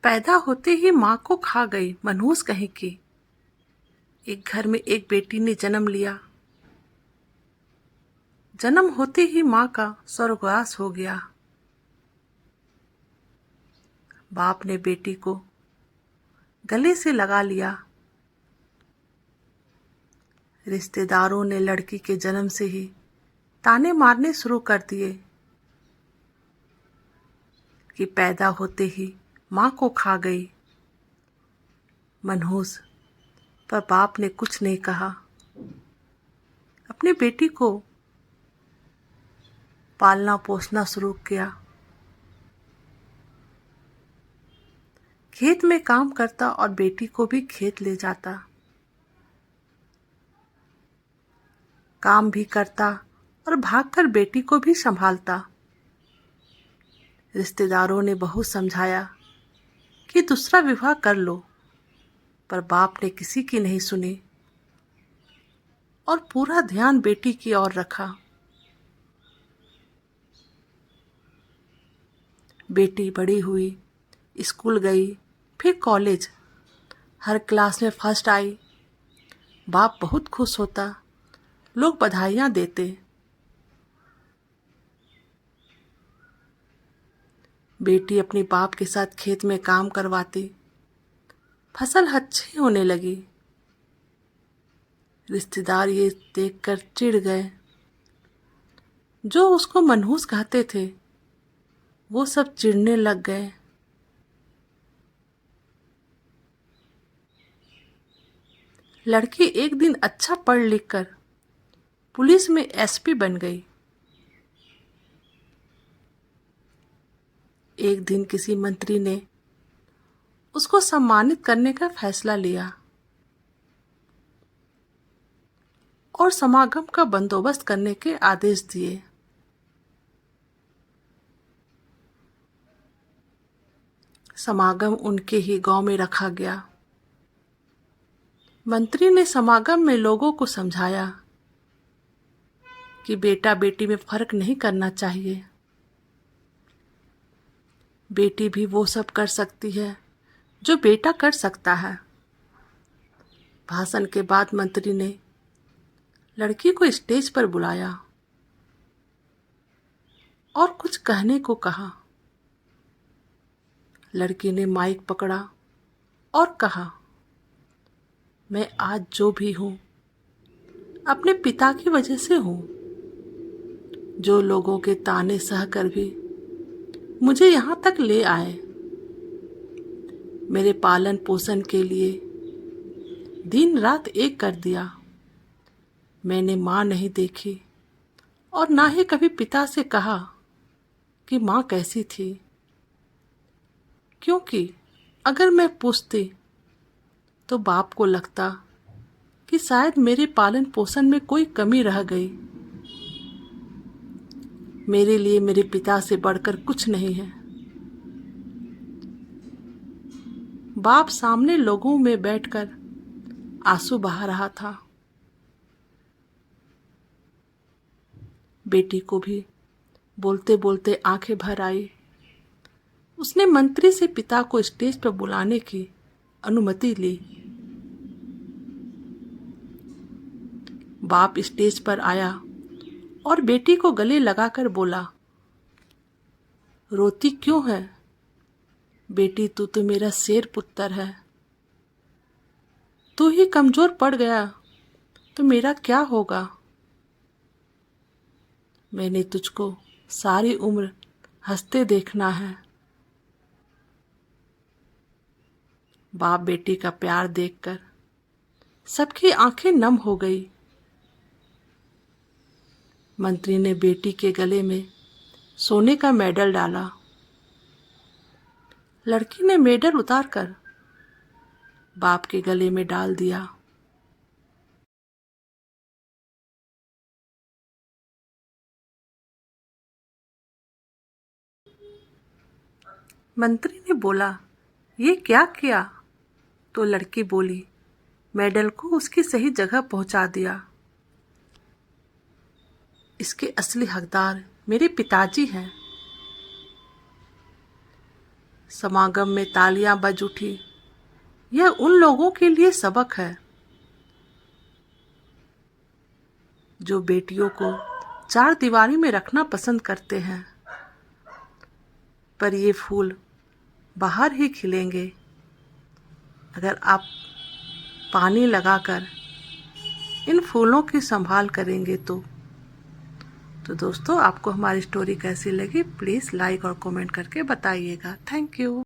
पैदा होते ही माँ को खा गई मनहूस कहीं की। एक घर में एक बेटी ने जन्म लिया। जन्म होते ही माँ का स्वर्गवास हो गया। बाप ने बेटी को गले से लगा लिया। रिश्तेदारों ने लड़की के जन्म से ही ताने मारने शुरू कर दिए कि पैदा होते ही माँ को खा गई मनहूस। पर बाप ने कुछ नहीं कहा। अपनी बेटी को पालना पोसना शुरू किया। खेत में काम करता और बेटी को भी खेत ले जाता। काम भी करता और भागकर बेटी को भी संभालता। रिश्तेदारों ने बहुत समझाया कि दूसरा विवाह कर लो, पर बाप ने किसी की नहीं सुनी और पूरा ध्यान बेटी की ओर रखा। बेटी बड़ी हुई, स्कूल गई, फिर कॉलेज। हर क्लास में फर्स्ट आई। बाप बहुत खुश होता, लोग बधाइयाँ देते। बेटी अपने बाप के साथ खेत में काम करवाती। फसल अच्छी होने लगी। रिश्तेदार ये देखकर चिढ़ गए। जो उसको मनहूस कहते थे वो सब चिढ़ने लग गए। लड़की एक दिन अच्छा पढ़ लिख कर पुलिस में एसपी बन गई। एक दिन किसी मंत्री ने उसको सम्मानित करने का फैसला लिया और समागम का बंदोबस्त करने के आदेश दिए। समागम उनके ही गांव में रखा गया। मंत्री ने समागम में लोगों को समझाया कि बेटा बेटी में फर्क नहीं करना चाहिए। बेटी भी वो सब कर सकती है जो बेटा कर सकता है। भाषण के बाद मंत्री ने लड़की को स्टेज पर बुलाया और कुछ कहने को कहा। लड़की ने माइक पकड़ा और कहा, मैं आज जो भी हूँ अपने पिता की वजह से हूँ, जो लोगों के ताने सहकर भी मुझे यहाँ तक ले आए। मेरे पालन पोषण के लिए दिन रात एक कर दिया। मैंने माँ नहीं देखी और ना ही कभी पिता से कहा कि माँ कैसी थी, क्योंकि अगर मैं पूछती तो बाप को लगता कि शायद मेरे पालन पोषण में कोई कमी रह गई। मेरे लिए मेरे पिता से बढ़कर कुछ नहीं है। बाप सामने लोगों में बैठकर आंसू बहा रहा था। बेटी को भी बोलते बोलते आंखें भर आई। उसने मंत्री से पिता को स्टेज पर बुलाने की अनुमति ली। बाप स्टेज पर आया और बेटी को गले लगाकर बोला, रोती क्यों है बेटी? तू तो मेरा शेर पुत्र है। तू ही कमजोर पड़ गया तो मेरा क्या होगा? मैंने तुझको सारी उम्र हंसते देखना है। बाप बेटी का प्यार देखकर सबकी आंखें नम हो गई। मंत्री ने बेटी के गले में सोने का मेडल डाला। लड़की ने मेडल उतारकर बाप के गले में डाल दिया। मंत्री ने बोला, ये क्या किया? तो लड़की बोली, मेडल को उसकी सही जगह पहुंचा दिया। इसके असली हकदार मेरे पिताजी हैं। समागम में तालियां बज उठी। यह उन लोगों के लिए सबक है जो बेटियों को चार दीवारी में रखना पसंद करते हैं, पर ये फूल बाहर ही खिलेंगे अगर आप पानी लगाकर इन फूलों की संभाल करेंगे तो दोस्तों, आपको हमारी स्टोरी कैसी लगी प्लीज़ लाइक और कमेंट करके बताइएगा। Thank you.